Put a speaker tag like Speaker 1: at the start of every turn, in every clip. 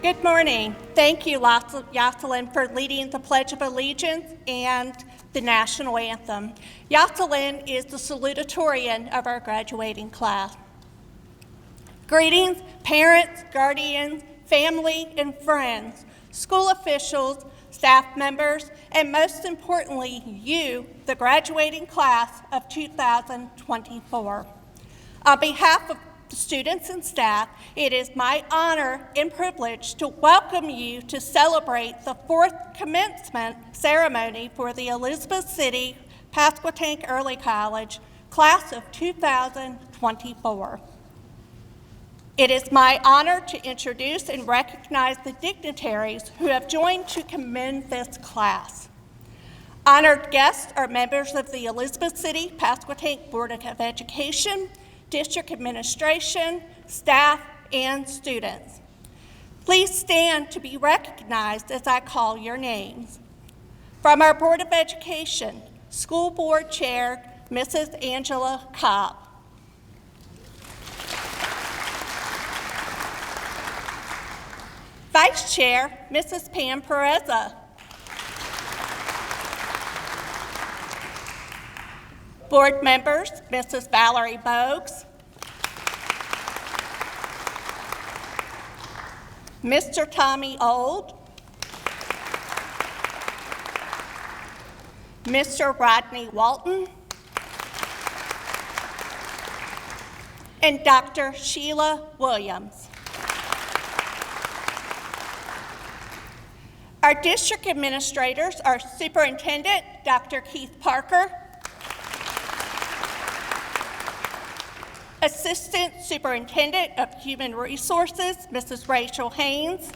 Speaker 1: Good morning. Thank you, Jocelyn, for leading the Pledge of Allegiance and the National Anthem. Jocelyn is the salutatorian of our graduating class. Greetings, parents, guardians, family, and friends, school officials, staff members, and most importantly, you, the graduating class of 2024. On behalf of the students and staff, it is my honor and privilege to welcome you to celebrate the fourth commencement ceremony for the Elizabeth City Pasquotank Early College class of 2024. It is my honor to introduce and recognize the dignitaries who have joined to commend this class. Honored guests are members of the Elizabeth City Pasquotank Board of Education, District Administration, staff, and students. Please stand to be recognized as I call your names. From our Board of Education, School Board Chair, Mrs. Angela Cobb. Vice Chair, Mrs. Pam Pereza. Board members, Mrs. Valerie Bogues, Mr. Tommy Old, Mr. Rodney Walton, and Dr. Sheila Williams. Our district administrators are Superintendent Dr. Keith Parker, Assistant Superintendent of Human Resources, Mrs. Rachel Haynes,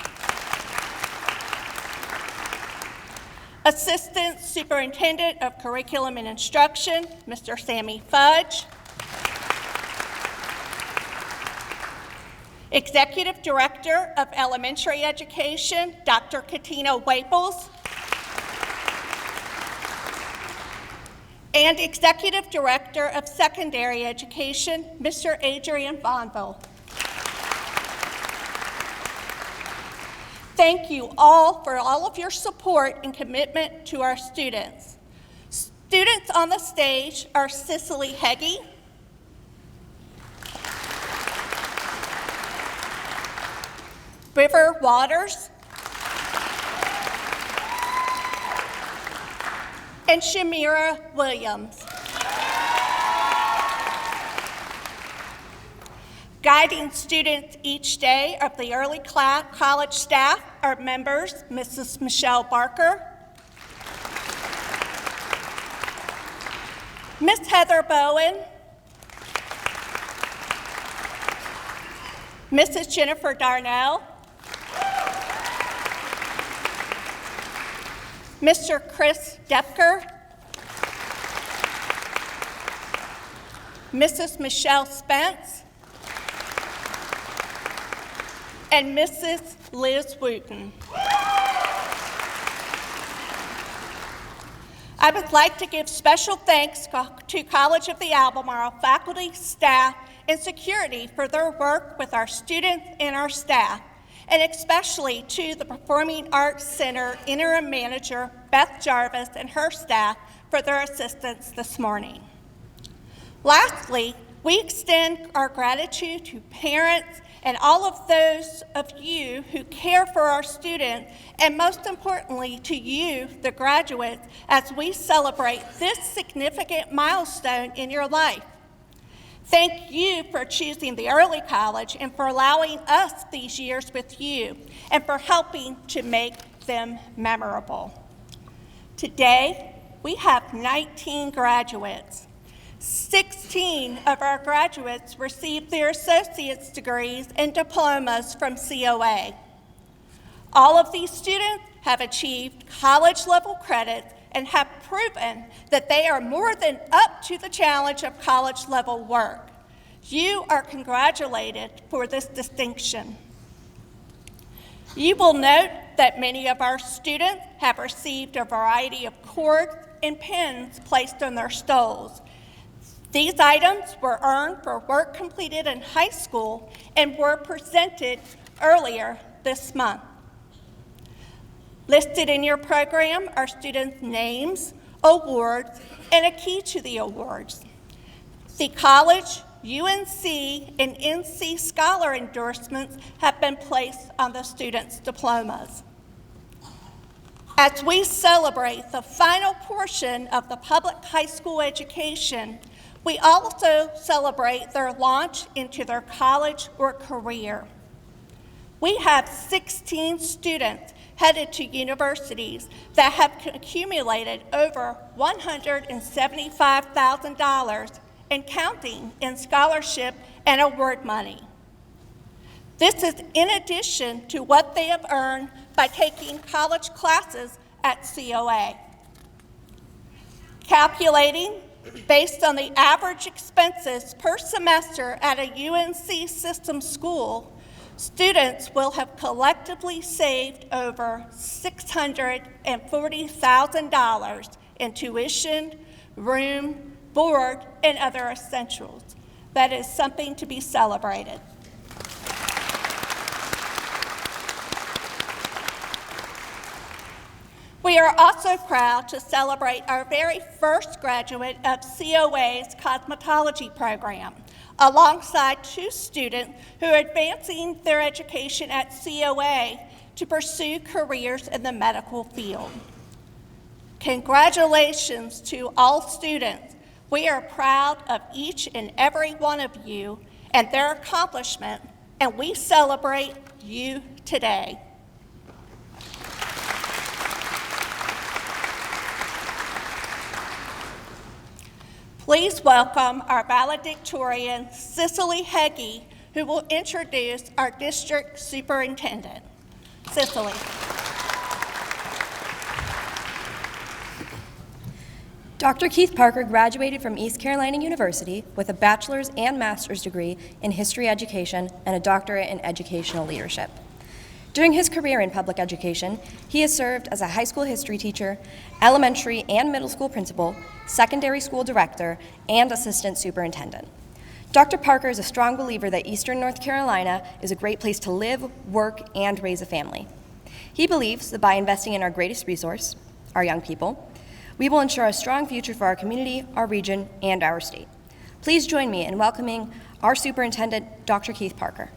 Speaker 1: Assistant Superintendent of Curriculum and Instruction, Mr. Sammy Fudge, Executive Director of Elementary Education, Dr. Katina Waples, and Executive Director of Secondary Education, Mr. Adrian Bonville. Thank you all for all of your support and commitment to our students. Students on the stage are Cicely Heggie, River Waters, and Shamira Williams. Guiding students each day of the early college staff are members Mrs. Michelle Barker, Miss Heather Bowen, Mrs. Jennifer Darnell, Mr. Chris Depker, Mrs. Michelle Spence, and Mrs. Liz Wooten. I would like to give special thanks to College of the Albemarle faculty, staff, and security for their work with our students and our staff, and especially to the Performing Arts Center Interim Manager, Beth Jarvis, and her staff for their assistance this morning. Lastly, we extend our gratitude to parents and all of those of you who care for our students, and most importantly to you, the graduates, as we celebrate this significant milestone in your life. Thank you for choosing the early college and for allowing us these years with you and for helping to make them memorable. Today, we have 19 graduates. 16 of our graduates received their associate's degrees and diplomas from COA. All of these students have achieved college-level credits and have proven that they are more than up to the challenge of college-level work. You are congratulated for this distinction. You will note that many of our students have received a variety of cords and pins placed on their stoles. These items were earned for work completed in high school and were presented earlier this month. Listed in your program are students' names, awards, and a key to the awards. The college, UNC, and NC Scholar endorsements have been placed on the students' diplomas. As we celebrate the final portion of the public high school education, we also celebrate their launch into their college or career. We have 16 students headed to universities that have accumulated over $175,000 and counting in scholarship and award money. This is in addition to what they have earned by taking college classes at COA. Calculating based on the average expenses per semester at a UNC system school, students will have collectively saved over $640,000 in tuition, room, board, and other essentials. That is something to be celebrated. We are also proud to celebrate our very first graduate of COA's cosmetology program, alongside 2 students who are advancing their education at COA to pursue careers in the medical field. Congratulations to all students. We are proud of each and every one of you and their accomplishment, and we celebrate you today. Please welcome our valedictorian, Cicely Heggie, who will introduce our district superintendent. Cicely.
Speaker 2: Dr. Keith Parker graduated from East Carolina University with a bachelor's and master's degree in history education and a doctorate in educational leadership. During his career in public education, he has served as a high school history teacher, elementary and middle school principal, secondary school director, and assistant superintendent. Dr. Parker is a strong believer that Eastern North Carolina is a great place to live, work, and raise a family. He believes that by investing in our greatest resource, our young people, we will ensure a strong future for our community, our region, and our state. Please join me in welcoming our superintendent, Dr. Keith Parker.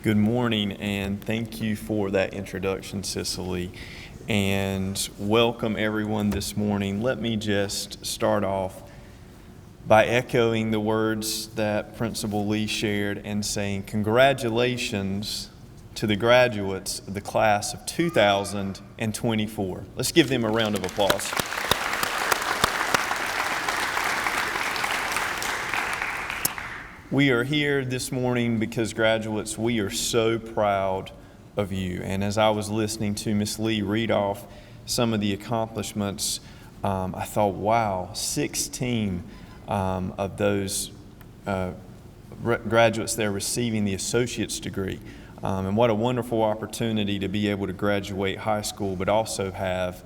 Speaker 3: Good morning, and thank you for that introduction, Cicely, and welcome everyone this morning. Let me just start off by echoing the words that Principal Lee shared and saying congratulations to the graduates of the class of 2024. Let's give them a round of applause. We are here this morning because, graduates, we are so proud of you. And as I was listening to Ms. Lee read off some of the accomplishments, I thought, wow, 16 of those graduates there receiving the associate's degree. And what a wonderful opportunity to be able to graduate high school, but also have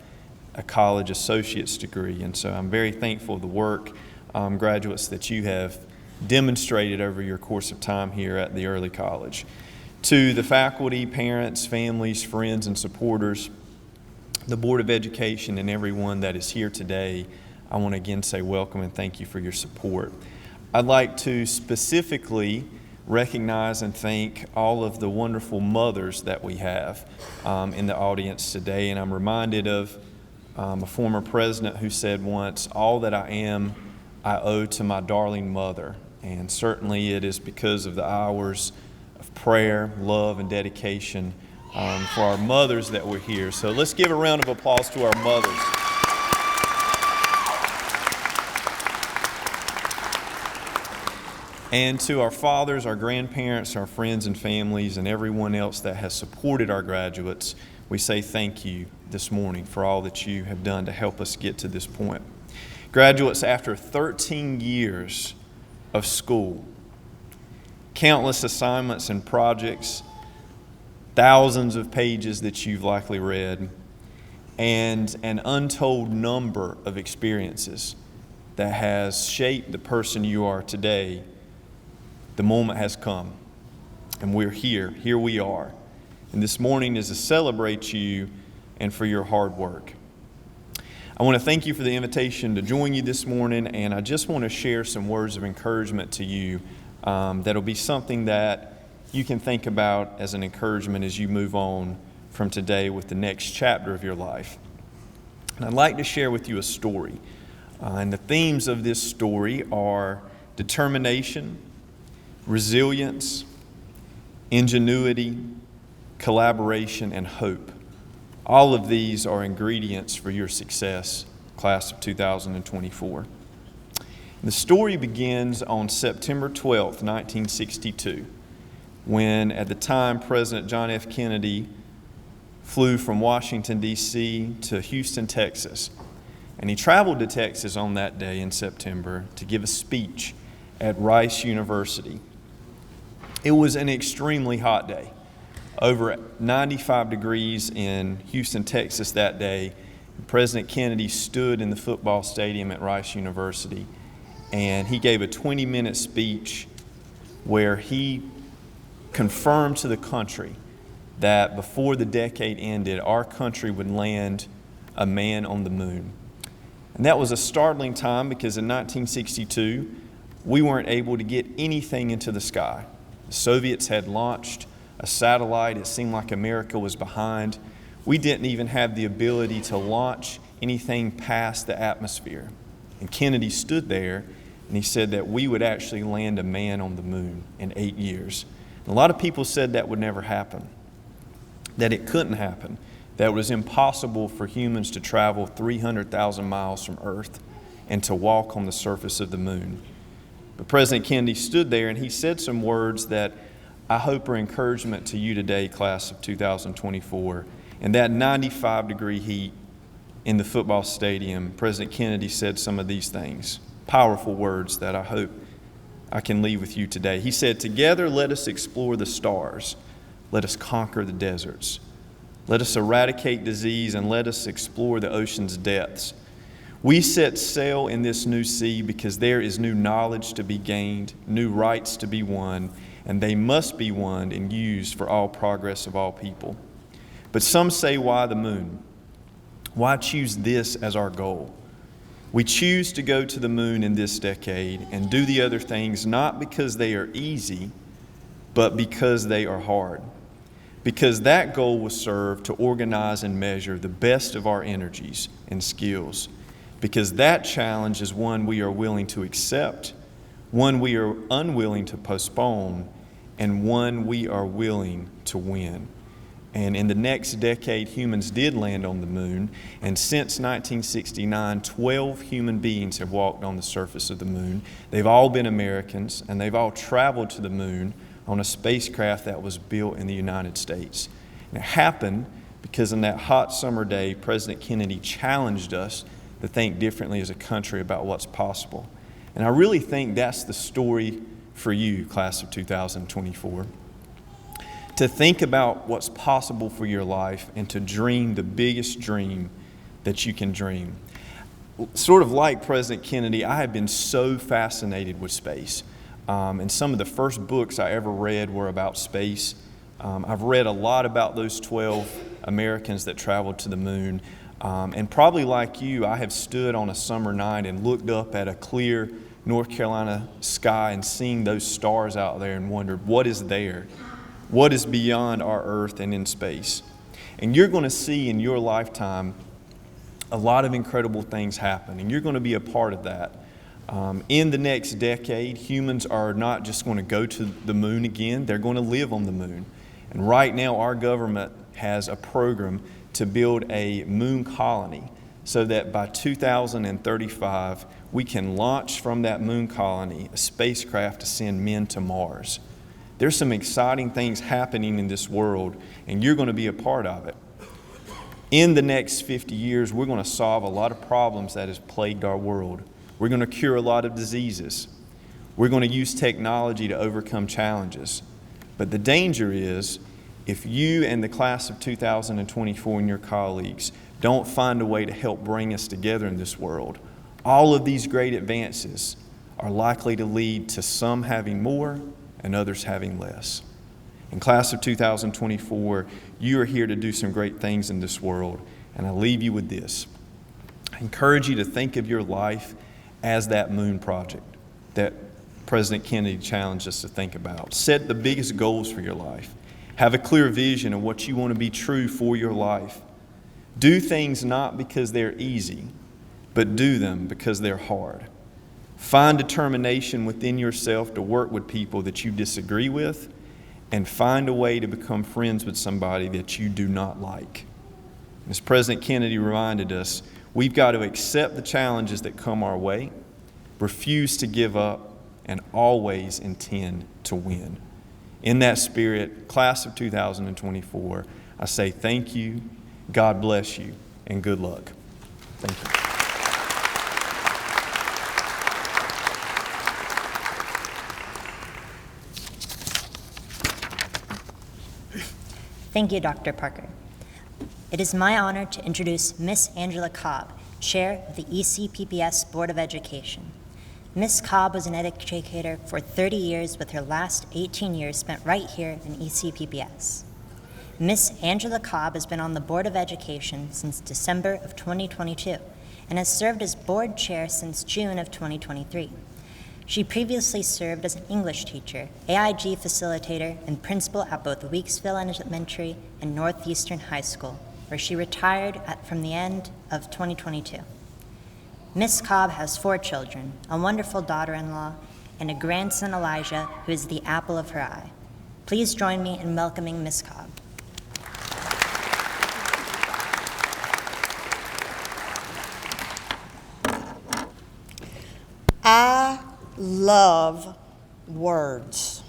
Speaker 3: a college associate's degree. And so I'm very thankful for the work, graduates, that you have demonstrated over your course of time here at the early college. To the faculty, parents, families, friends, and supporters, the Board of Education, and everyone that is here today, I want to again say welcome and thank you for your support. I'd like to specifically recognize and thank all of the wonderful mothers that we have in the audience today. And I'm reminded of a former president who said once, "All that I am, I owe to my darling mother." And certainly it is because of the hours of prayer, love, and dedication for our mothers that we're here. So let's give a round of applause to our mothers. And to our fathers, our grandparents, our friends and families, and everyone else that has supported our graduates, we say thank you this morning for all that you have done to help us get to this point. Graduates, after 13 years of school, countless assignments and projects, thousands of pages that you've likely read, and an untold number of experiences that has shaped the person you are today, The moment has come, and we're here. Here we are. And this morning is to celebrate you and for your hard work. I want to thank you for the invitation to join you this morning, and I just want to share some words of encouragement to you that'll be something that you can think about as an encouragement as you move on from today with the next chapter of your life. And I'd like to share with you a story. And the themes of this story are determination, resilience, ingenuity, collaboration, and hope. All of these are ingredients for your success, class of 2024. The story begins on September 12th, 1962, when at the time President John F. Kennedy flew from Washington, D.C. to Houston, Texas. And he traveled to Texas on that day in September to give a speech at Rice University. It was an extremely hot day, over 95 degrees in Houston, Texas that day. President Kennedy stood in the football stadium at Rice University, and he gave a 20-minute speech where he confirmed to the country that before the decade ended, our country would land a man on the moon. And that was a startling time because in 1962, we weren't able to get anything into the sky. The Soviets had launched a satellite. It seemed like America was behind. We didn't even have the ability to launch anything past the atmosphere. And Kennedy stood there and he said that we would actually land a man on the moon in 8 years. And a lot of people said that would never happen, that it couldn't happen, that it was impossible for humans to travel 300,000 miles from Earth and to walk on the surface of the moon. But President Kennedy stood there and he said some words that I hope are encouragement to you today, class of 2024. In that 95-degree heat in the football stadium, President Kennedy said some of these things, powerful words that I hope I can leave with you today. He said, "Together let us explore the stars. Let us conquer the deserts. Let us eradicate disease and let us explore the ocean's depths. We set sail in this new sea because there is new knowledge to be gained, new rights to be won, and they must be won and used for all progress of all people. But some say, why the moon? Why choose this as our goal? We choose to go to the moon in this decade and do the other things not because they are easy, but because they are hard. Because that goal will serve to organize and measure the best of our energies and skills. Because that challenge is one we are willing to accept, one we are unwilling to postpone, and one we are willing to win." And in the next decade, humans did land on the moon. And since 1969, 12 human beings have walked on the surface of the moon. They've all been Americans, and they've all traveled to the moon on a spacecraft that was built in the United States. And it happened because on that hot summer day, President Kennedy challenged us to think differently as a country about what's possible. And I really think that's the story for you, class of 2024. To think about what's possible for your life and to dream the biggest dream that you can dream. Sort of like President Kennedy, I have been so fascinated with space. And some of the first books I ever read were about space. I've read a lot about those 12 Americans that traveled to the moon. And probably like you, I have stood on a summer night and looked up at a clear North Carolina sky and seen those stars out there and wondered, what is there? What is beyond our earth and in space? And you're going to see in your lifetime a lot of incredible things happen, and you're going to be a part of that. In the next decade, humans are not just going to go to the moon again, they're going to live on the moon. And right now, our government has a program to build a moon colony so that by 2035, we can launch from that moon colony a spacecraft to send men to Mars. There's some exciting things happening in this world, and you're going to be a part of it. In the next 50 years, we're going to solve a lot of problems that has plagued our world. We're going to cure a lot of diseases. We're going to use technology to overcome challenges. But the danger is, if you and the class of 2024 and your colleagues don't find a way to help bring us together in this world, all of these great advances are likely to lead to some having more and others having less. In class of 2024, you are here to do some great things in this world, and I leave you with this. I encourage you to think of your life as that moon project that President Kennedy challenged us to think about. Set the biggest goals for your life. Have a clear vision of what you want to be true for your life. Do things not because they're easy, but do them because they're hard. Find determination within yourself to work with people that you disagree with, and find a way to become friends with somebody that you do not like. As President Kennedy reminded us, we've got to accept the challenges that come our way, refuse to give up, and always intend to win. In that spirit, class of 2024, I say thank you, God bless you, and good luck. Thank you.
Speaker 4: Thank you, Dr. Parker. It is my honor to introduce Miss Angela Cobb, Chair of the ECPPS Board of Education. Ms. Cobb was an educator for 30 years, with her last 18 years spent right here in ECPPS. Ms. Angela Cobb has been on the Board of Education since December of 2022 and has served as board chair since June of 2023. She previously served as an English teacher, AIG facilitator, and principal at both Weeksville Elementary and Northeastern High School, where she retired from the end of 2022. Ms. Cobb has 4 children, a wonderful daughter-in-law, and a grandson, Elijah, who is the apple of her eye. Please join me in welcoming Ms. Cobb.
Speaker 5: I love words.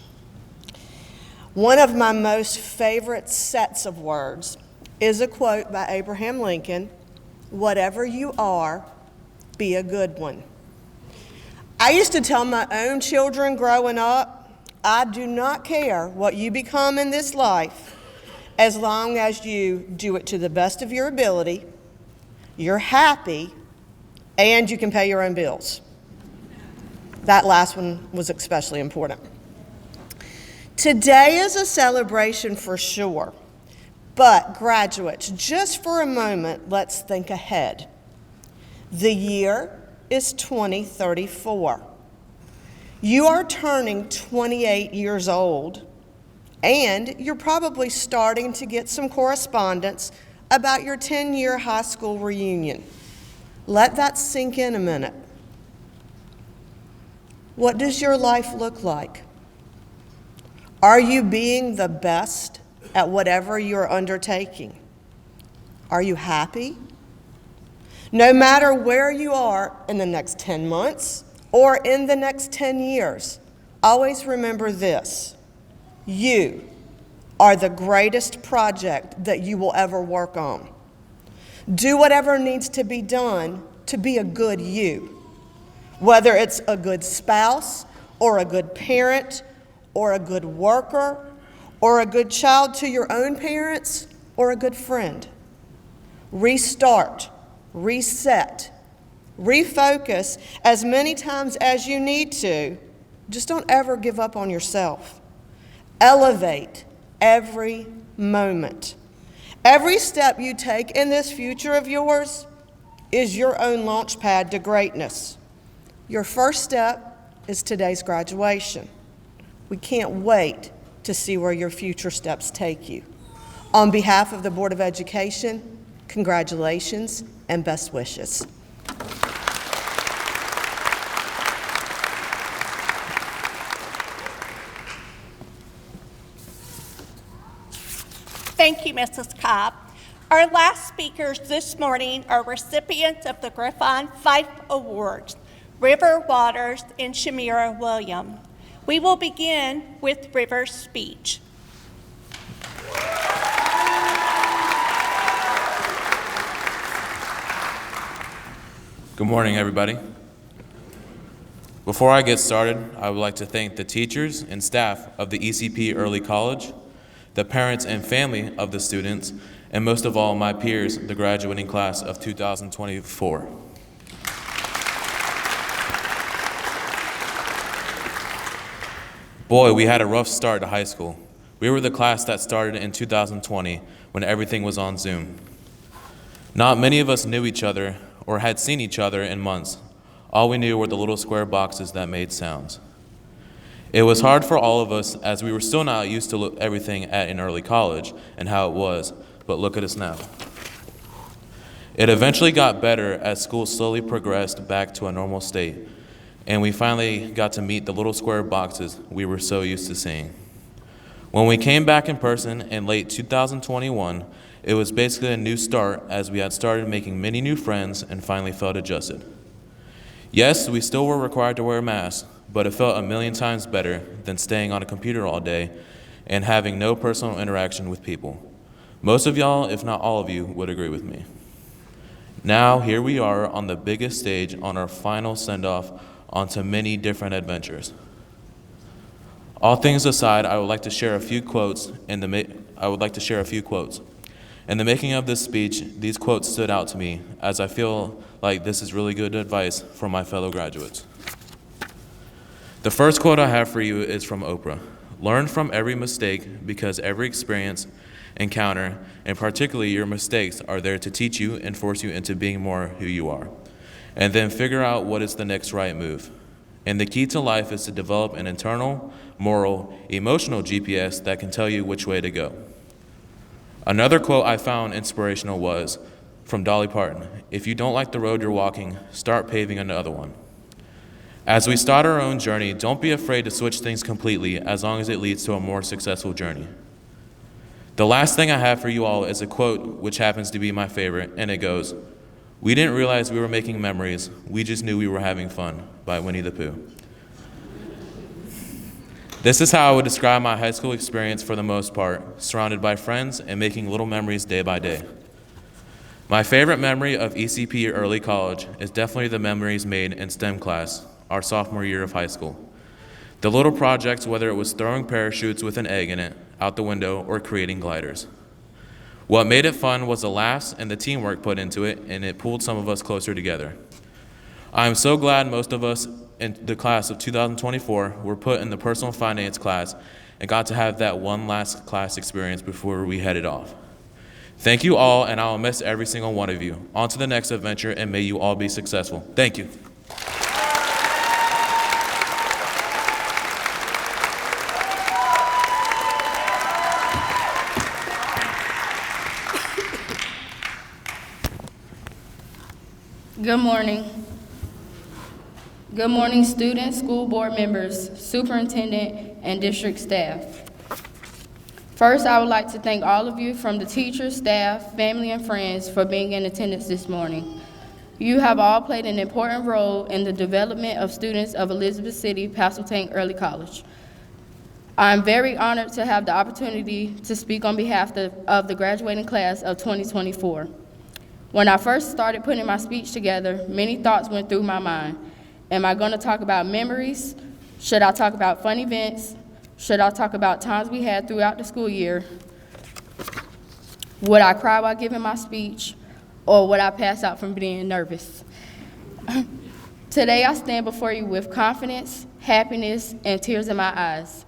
Speaker 5: One of my most favorite sets of words is a quote by Abraham Lincoln, "Whatever you are, be a good one." I used to tell my own children growing up, I do not care what you become in this life as long as you do it to the best of your ability, you're happy, and you can pay your own bills. That last one was especially important. Today is a celebration for sure, but graduates, just for a moment, let's think ahead. The year is 2034. You are turning 28 years old, and you're probably starting to get some correspondence about your 10-year high school reunion. Let that sink in a minute. What does your life look like? Are you being the best at whatever you're undertaking? Are you happy? No matter where you are in the next 10 months or in the next 10 years, always remember this: you are the greatest project that you will ever work on. Do whatever needs to be done to be a good you, whether it's a good spouse or a good parent or a good worker or a good child to your own parents or a good friend. Restart, reset, refocus as many times as you need to. Just don't ever give up on yourself. Elevate every moment. Every step you take in this future of yours is your own launch pad to greatness. Your first step is today's graduation. We can't wait to see where your future steps take you. On behalf of the Board of Education, congratulations and best wishes.
Speaker 1: Thank you, Mrs. Cobb. Our last speakers this morning are recipients of the Griffon Fife Awards, River Waters and Shamira William. We will begin with River's speech.
Speaker 6: Good morning, everybody. Before I get started, I would like to thank the teachers and staff of the ECP Early College, the parents and family of the students, and most of all, my peers, the graduating class of 2024. Boy, we had a rough start to high school. We were the class that started in 2020 when everything was on Zoom. Not many of us knew each other or had seen each other in months. All we knew were the little square boxes that made sounds. It was hard for all of us as we were still not used to everything at an early college and how it was, but look at us now. It eventually got better as school slowly progressed back to a normal state, and we finally got to meet the little square boxes we were so used to seeing. When we came back in person in late 2021, it was basically a new start as we had started making many new friends and finally felt adjusted. Yes, we still were required to wear masks, but it felt a million times better than staying on a computer all day and having no personal interaction with people. Most of y'all, if not all of you, would agree with me. Now, here we are on the biggest stage on our final send-off onto many different adventures. All things aside, I would like to share a few quotes. In the making of this speech, these quotes stood out to me as I feel like this is really good advice for my fellow graduates. The first quote I have for you is from Oprah. Learn from every mistake because every experience, encounter, and particularly your mistakes are there to teach you and force you into being more who you are. And then figure out what is the next right move. And the key to life is to develop an internal, moral, emotional GPS that can tell you which way to go. Another quote I found inspirational was from Dolly Parton. If you don't like the road you're walking, start paving another one. As we start our own journey, don't be afraid to switch things completely as long as it leads to a more successful journey. The last thing I have for you all is a quote which happens to be my favorite, and it goes, "We didn't realize we were making memories, we just knew we were having fun," by Winnie the Pooh. This is how I would describe my high school experience for the most part, surrounded by friends and making little memories day by day. My favorite memory of ECP early college is definitely the memories made in STEM class, our sophomore year of high school. The little projects, whether it was throwing parachutes with an egg in it out the window or creating gliders. What made it fun was the laughs and the teamwork put into it, and it pulled some of us closer together. I am so glad most of us in the class of 2024 were put in the personal finance class and got to have that one last class experience before we headed off. Thank you all, and I will miss every single one of you. On to the next adventure, and may you all be successful. Thank you.
Speaker 7: Good morning. Good morning, students, school board members, superintendent, and district staff. First, I would like to thank all of you from the teachers, staff, family, and friends for being in attendance this morning. You have all played an important role in the development of students of Elizabeth City Pasquotank Early College. I am very honored to have the opportunity to speak on behalf of the graduating class of 2024. When I first started putting my speech together, many thoughts went through my mind. Am I going to talk about memories? Should I talk about fun events? Should I talk about times we had throughout the school year? Would I cry while giving my speech? Or would I pass out from being nervous? Today I stand before you with confidence, happiness, and tears in my eyes.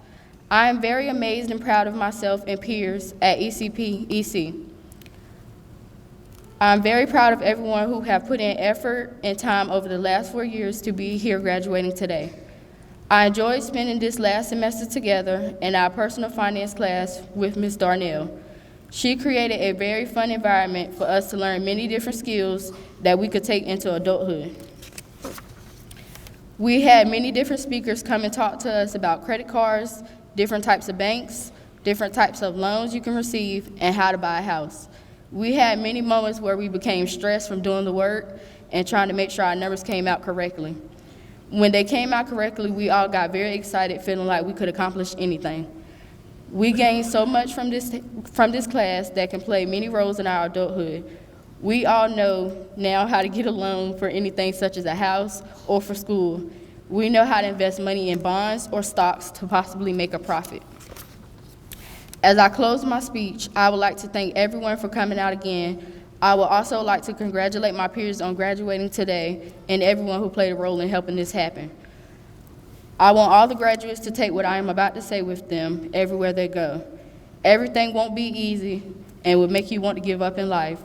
Speaker 7: I am very amazed and proud of myself and peers at ECP EC. I'm very proud of everyone who have put in effort and time over the last 4 years to be here graduating today. I enjoyed spending this last semester together in our personal finance class with Ms. Darnell. She created a very fun environment for us to learn many different skills that we could take into adulthood. We had many different speakers come and talk to us about credit cards, different types of banks, different types of loans you can receive, and how to buy a house. We had many moments where we became stressed from doing the work and trying to make sure our numbers came out correctly. When they came out correctly, we all got very excited, feeling like we could accomplish anything. We gained so much from this class that can play many roles in our adulthood. We all know now how to get a loan for anything such as a house or for school. We know how to invest money in bonds or stocks to possibly make a profit. As I close my speech, I would like to thank everyone for coming out again. I would also like to congratulate my peers on graduating today and everyone who played a role in helping this happen. I want all the graduates to take what I am about to say with them everywhere they go. Everything won't be easy and will make you want to give up in life,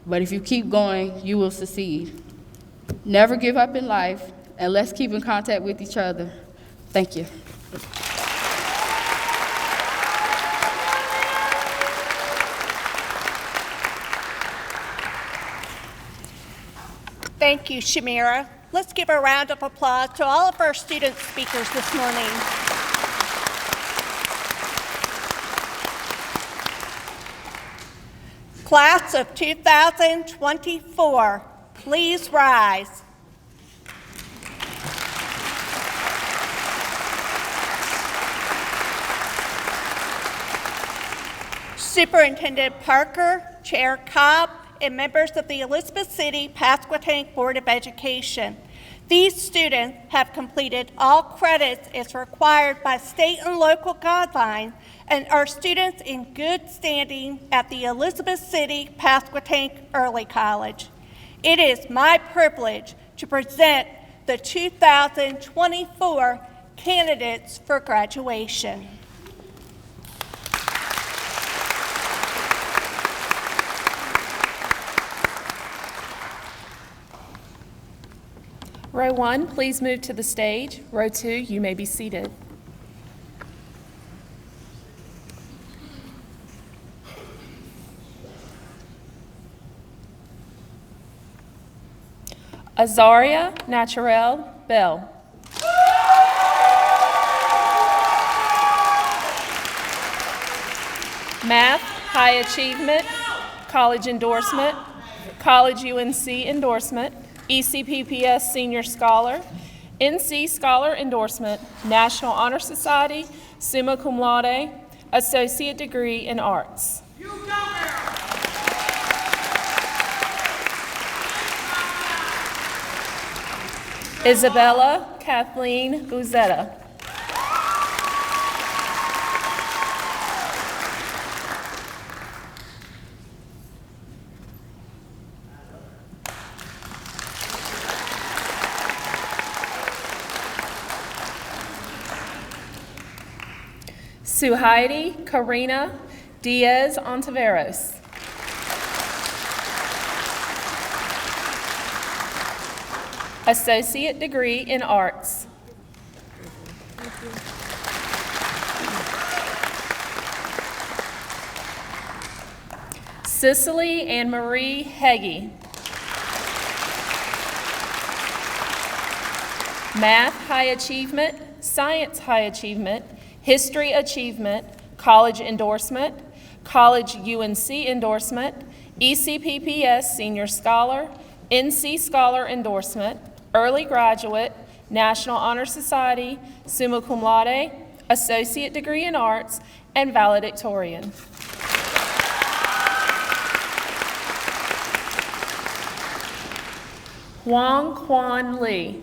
Speaker 7: but if you keep going, you will succeed. Never give up in life, and let's keep in contact with each other. Thank you.
Speaker 1: Thank you, Shamira. Let's give a round of applause to all of our student speakers this morning. Class of 2024, please rise. Superintendent Parker, Chair Cobb, and members of the Elizabeth City Pasquotank Board of Education. These students have completed all credits as required by state and local guidelines and are students in good standing at the Elizabeth City Pasquotank Early College. It is my privilege to present the 2024 candidates for graduation.
Speaker 8: Row 1, please move to the stage. Row 2, you may be seated. Azaria Naturel Bell. Math, High Achievement, College Endorsement, College UNC Endorsement, ECPPS Senior Scholar, NC Scholar Endorsement, National Honor Society, Summa Cum Laude, Associate Degree in Arts. Isabella Kathleen Buzetta. Suhaidi Karina Diaz Ontiveros. Associate Degree in Arts. Cicely Anne Marie Heggie. Math High Achievement, Science High Achievement, History Achievement, College Endorsement, College UNC Endorsement, ECPPS Senior Scholar, NC Scholar Endorsement, Early Graduate, National Honor Society, Summa Cum Laude, Associate Degree in Arts, and Valedictorian. Wong Quan Lee.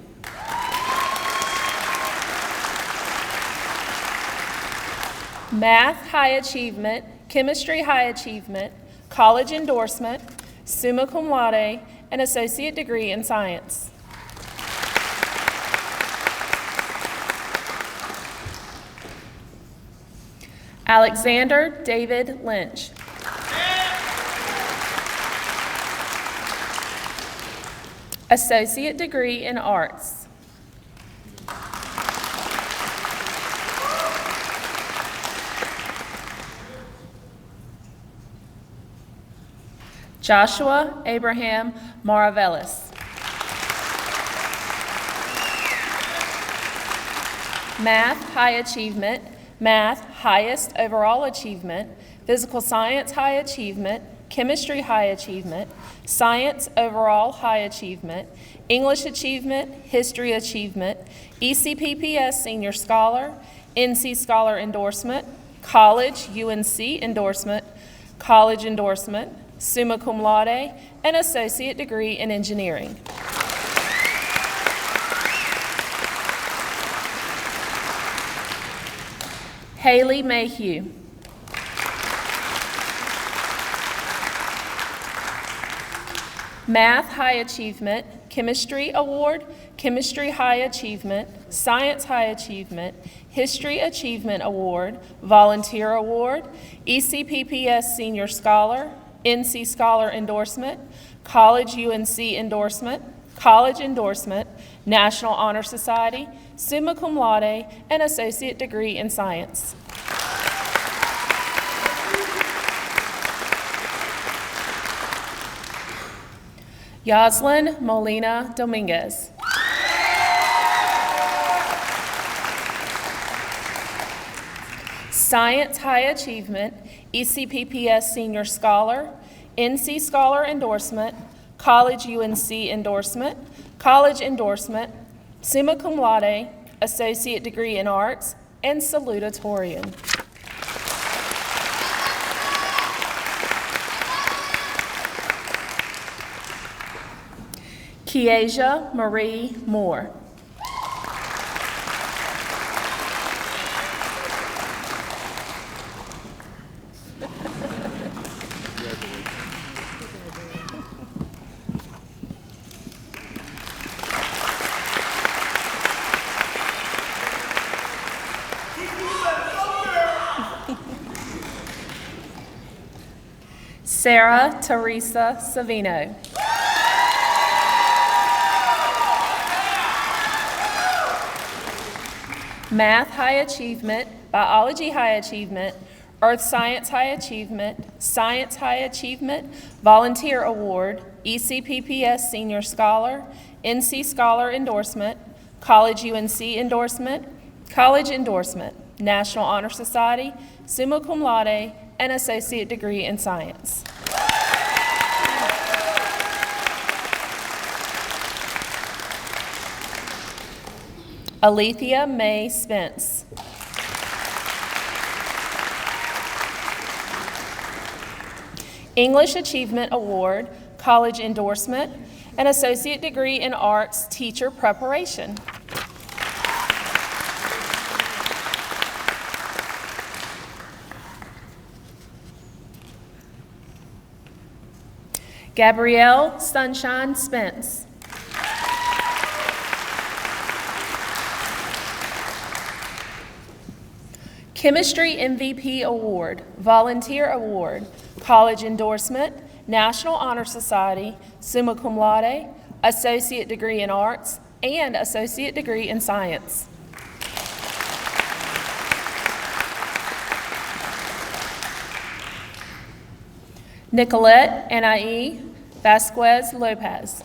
Speaker 8: Math High Achievement, Chemistry High Achievement, College Endorsement, Summa Cum Laude, and Associate Degree in Science. Alexander David Lynch. Associate Degree in Arts. Joshua Abraham Maravelis. Math High Achievement, Math Highest Overall Achievement, Physical Science High Achievement, Chemistry High Achievement, Science Overall High Achievement, English Achievement, History Achievement, ECPPS Senior Scholar, NC Scholar Endorsement, College UNC Endorsement, College Endorsement, Summa Cum Laude, and Associate Degree in Engineering. Haley Mayhew. Math High Achievement, Chemistry Award, Chemistry High Achievement, Science High Achievement, History Achievement Award, Volunteer Award, ECPPS Senior Scholar, NC Scholar Endorsement, College UNC Endorsement, College Endorsement, National Honor Society, Summa Cum Laude, and Associate Degree in Science. Yaslin Molina Dominguez. Science High Achievement, ECPPS Senior Scholar, NC Scholar Endorsement, College UNC Endorsement, College Endorsement, Summa Cum Laude, Associate Degree in Arts, and Salutatorian. Kiesia Marie Moore. Sarah Teresa Savino. Math High Achievement, Biology High Achievement, Earth Science High Achievement, Science High Achievement, Volunteer Award, ECPPS Senior Scholar, NC Scholar Endorsement, College UNC Endorsement, College Endorsement, National Honor Society, Summa Cum Laude, and Associate Degree in Science. Alethea May Spence. English Achievement Award, College Endorsement, and Associate Degree in Arts, Teacher Preparation. Gabrielle Sunshine Spence. Chemistry MVP Award, Volunteer Award, College Endorsement, National Honor Society, Summa Cum Laude, Associate Degree in Arts, and Associate Degree in Science. Nicolette Anae Vasquez Lopez.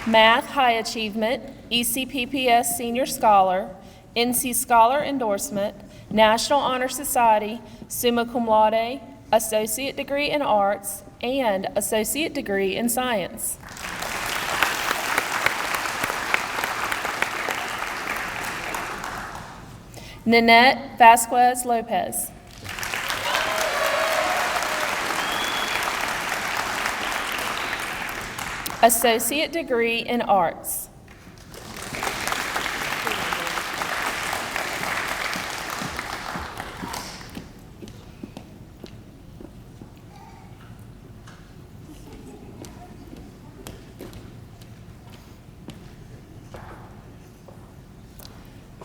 Speaker 8: Math High Achievement, ECPPS Senior Scholar, NC Scholar Endorsement, National Honor Society, Summa Cum Laude, Associate Degree in Arts, and Associate Degree in Science. Nanette Vasquez Lopez. Associate Degree in Arts.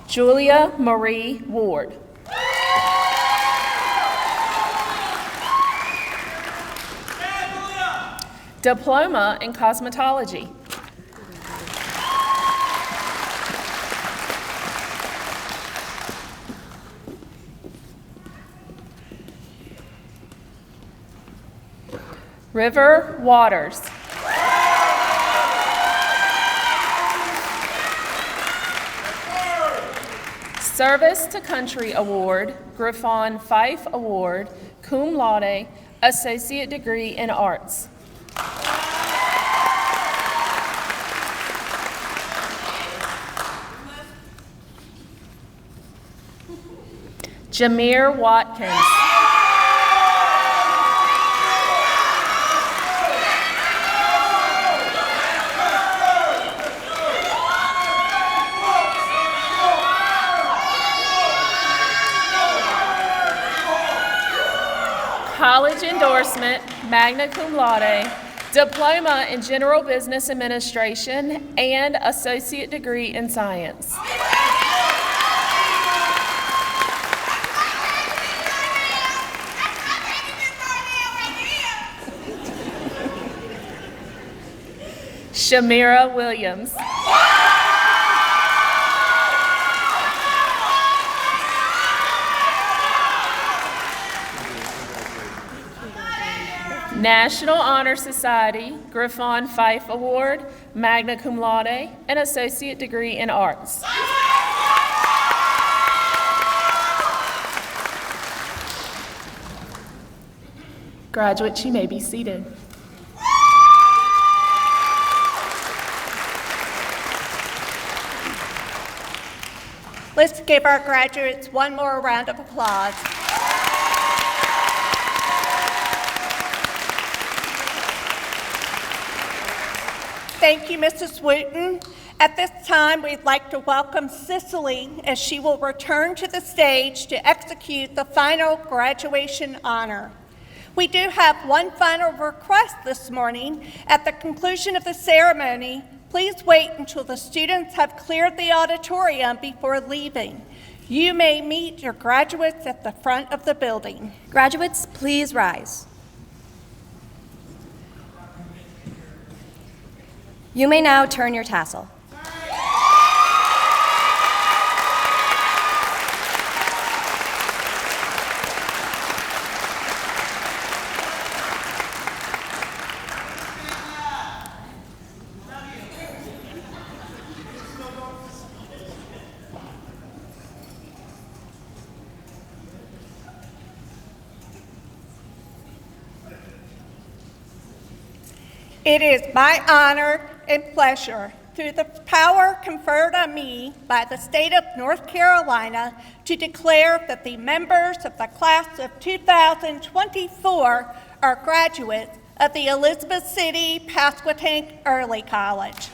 Speaker 8: Julia Marie Ward. Diploma in Cosmetology. River Waters. Service to Country Award, Griffon Fife Award, Cum Laude, Associate Degree in Arts. Jameer Watkins. college endorsement, magna cum laude, diploma in general business administration, and associate degree in science. Shamira Williams. National Honor Society, Griffon Fife Award, magna cum laude, and associate degree in arts. Graduates, you may be seated.
Speaker 1: Let's give our graduates one more round of applause. Thank you, Mrs. Wooten. At this time, we'd like to welcome Cicely as she will return to the stage to execute the final graduation honor. We do have one final request this morning. At the conclusion of the ceremony, please wait until the students have cleared the auditorium before leaving. You may meet your graduates at the front of the building.
Speaker 2: Graduates, please rise. You may now turn your tassel.
Speaker 1: It is my honor and pleasure, through the power conferred on me by the state of North Carolina, to declare that the members of the class of 2024 are graduates of the Elizabeth City Pasquotank Early College.